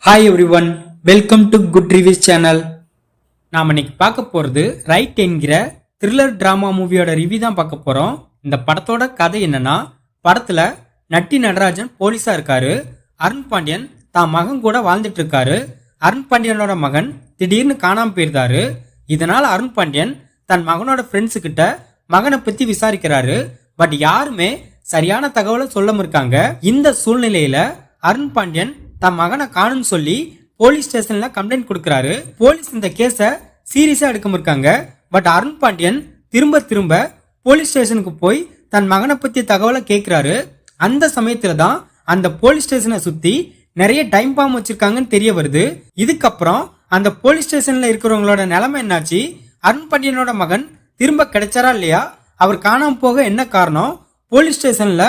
Hi everyone, welcome to good reviews channel. நாம் இன்னைக்கு பார்க்க போகிறது ரைட் என்கிற த்ரில்லர் டிராமா மூவியோட ரிவ்யூ தான் பார்க்க போகிறோம். இந்த படத்தோட கதை என்னன்னா, படத்தில் நட்டி நடராஜன் போலீஸாக இருக்காரு. அருண் பாண்டியன் தான் மகன் கூட வாழ்ந்துட்டு இருக்காரு. அருண் பாண்டியனோட மகன் திடீர்னு காணாமல் போயிருந்தாரு. இதனால் அருண் பாண்டியன் தன் மகனோட ஃப்ரெண்ட்ஸு கிட்ட மகனை பற்றி விசாரிக்கிறாரு. பட் யாருமே சரியான தகவலை சொல்லாம இருக்காங்க. இந்த சூழ்நிலையில அருண் பாண்டியன் தன் மகனை காணும்னு சொல்லி போலீஸ் ஸ்டேஷன்ல கம்ப்ளைண்ட் கொடுக்கறாரு. போலீஸ் இந்த கேஸ சீரியஸா எடுக்காம இருக்காங்க. பட் அருண் பாண்டியன் திரும்ப திரும்ப போலீஸ் ஸ்டேஷனுக்கு போய் தன் மகனை பத்தி தகவலை கேட்கிறாரு. அந்த சமயத்துல தான் அந்த போலீஸ் ஸ்டேஷனை சுத்தி நிறைய டைம் பாம் வச்சிருக்காங்கன்னு தெரிய வருது. இதுக்கப்புறம் அந்த போலீஸ் ஸ்டேஷன்ல இருக்கிறவங்களோட நிலைமை என்னாச்சு, அருண் பாண்டியனோட மகன் திரும்ப கிடைச்சாரா இல்லையா, அவர் காணாம போக என்ன காரணம், போலீஸ் ஸ்டேஷன்ல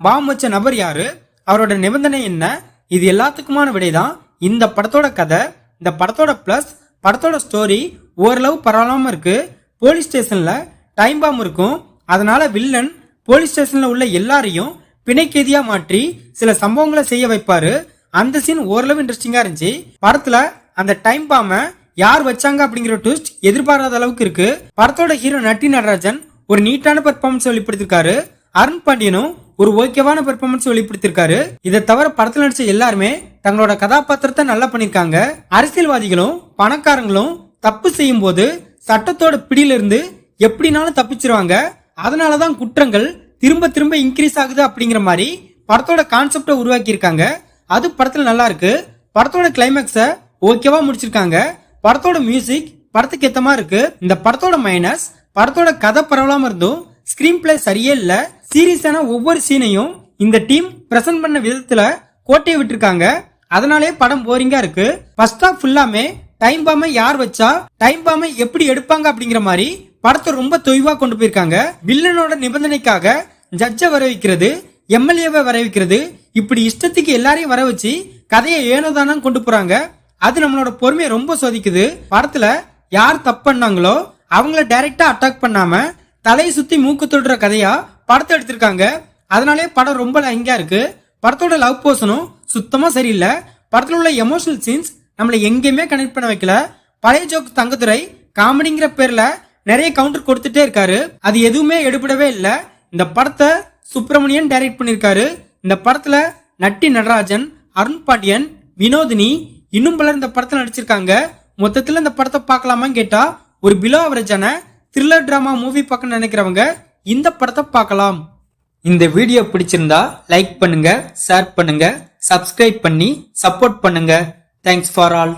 பாம் வச்ச நபர் யாரு, அவரோட நிபந்தனை என்ன, இது எல்லாத்துக்குமான விடைதான் இந்த படத்தோட கதை. இந்த படத்தோட பிளஸ் படத்தோட ஸ்டோரி ஓரளவு பரவாயில்லாம இருக்கு. போலீஸ் ஸ்டேஷன்ல டைம் பாம் இருக்கும். அதனால வில்லன் போலீஸ் ஸ்டேஷன்ல உள்ள எல்லாரையும் பிணைக்கேதியா மாற்றி சில சம்பவங்களை செய்ய வைப்பாரு. அந்த சீன் ஓரளவு இன்ட்ரெஸ்டிங்கா இருந்துச்சு. படத்துல அந்த டைம் பாம யார் வச்சாங்க அப்படிங்கிற ட்விஸ்ட் எதிர்பாராத அளவுக்கு இருக்கு. படத்தோட ஹீரோ நட்டி நடராஜன் ஒரு நீட்டான பெர்ஃபார்மன்ஸ் வெளிப்படுத்திருக்காரு. அருண் பாண்டியனும் ஒரு ஓகேவான பெர்ஃபார்மன்ஸ் வெளிப்படுத்திருக்காரு. இதை தவிர படத்துல நடிச்ச எல்லாருமே தங்களோட கதாபாத்திரத்தை நல்லா பண்ணிருக்காங்க. அரசியல்வாதிகளும் பணக்காரங்களும் தப்பு செய்யும் போது சட்டத்தோட பிடியில இருந்து எப்படினாலும் தப்பிச்சிருவாங்க. அதனாலதான் குற்றங்கள் திரும்ப திரும்ப இன்க்ரீஸ் ஆகுது அப்படிங்கிற மாதிரி படத்தோட கான்செப்டை உருவாக்கி இருக்காங்க. அது படத்துல நல்லா இருக்கு. படத்தோட கிளைமேக்ஸ ஓகேவா முடிச்சிருக்காங்க. படத்தோட மியூசிக் படத்துக்கு ஏத்தமா இருக்கு. இந்த படத்தோட மைனஸ் படத்தோட கதை பரவலாம இருந்தும் ஸ்கிரீன் பிளே சரியே இல்ல. சீரியஸான ஒவ்வொரு சீனையும் இந்த டீம் பிரசன்ட் பண்ண விதத்துல கோட்டையை விட்டுருக்காங்க. அதனாலே படம் போரிங்கா இருக்கு. ஃபர்ஸ்ட் ஹாஃப் ஃபுல்லாமே டைம் பாமை யார் வச்சா, டைம் பாமை எப்படி எடுப்பாங்க அப்படிங்கிற மாதிரி படத்தை ரொம்ப தொய்வா கொண்டு போயிருக்காங்க. வில்லனோட நிபந்தனைக்காக ஜட்ஜை வர வைக்கிறது, எம்எல்ஏவை வர வைக்கிறது, இப்படி இஷ்டத்துக்கு எல்லாரையும் வர வச்சு கதையை ஏனோதானு கொண்டு போறாங்க. அது நம்மளோட பொறுமையை ரொம்ப சோதிக்குது. படத்துல யார் தப்பு பண்ணாங்களோ அவங்கள டைரக்டா அட்டாக் பண்ணாம தலையை சுத்தி மூக்கு தொடுற கதையா படத்தை எடுத்திருக்காங்க. அதனாலே படம் ரொம்ப லைங்கா இருக்கு. படத்தோட லவ் போர்ஷனும் சுத்தமா சரியில்லை. படத்துல உள்ள எமோஷனல் சீன்ஸ் நம்மளை எங்கேயுமே கனெக்ட் பண்ண வைக்கல. பழைய ஜோக் தங்கத்துறை காமெடிங்கிற பேர்ல நிறைய கவுண்டர் கொடுத்துட்டே இருக்காரு. அது எதுவுமே எடுபடவே இல்லை. இந்த படத்தை சுப்பிரமணியன் டைரக்ட் பண்ணிருக்காரு. இந்த படத்துல நட்டி நடராஜன், அருண் பாண்டியன், வினோதினி இன்னும் பலர் இந்த படத்துல நடிச்சிருக்காங்க. மொத்தத்துல இந்த படத்தை பார்க்கலாமான்னு கேட்டா ஒரு பிலோ அவரேஜான த்ரில்லர் டிராமா மூவி பார்க்க நினைக்கிறவங்க இந்த படத்தை பார்க்கலாம். இந்த வீடியோ பிடிச்சிருந்தா லைக் பண்ணுங்க, ஷேர் பண்ணுங்க, சப்ஸ்கிரைப் பண்ணி சப்போர்ட் பண்ணுங்க. Thanks for all.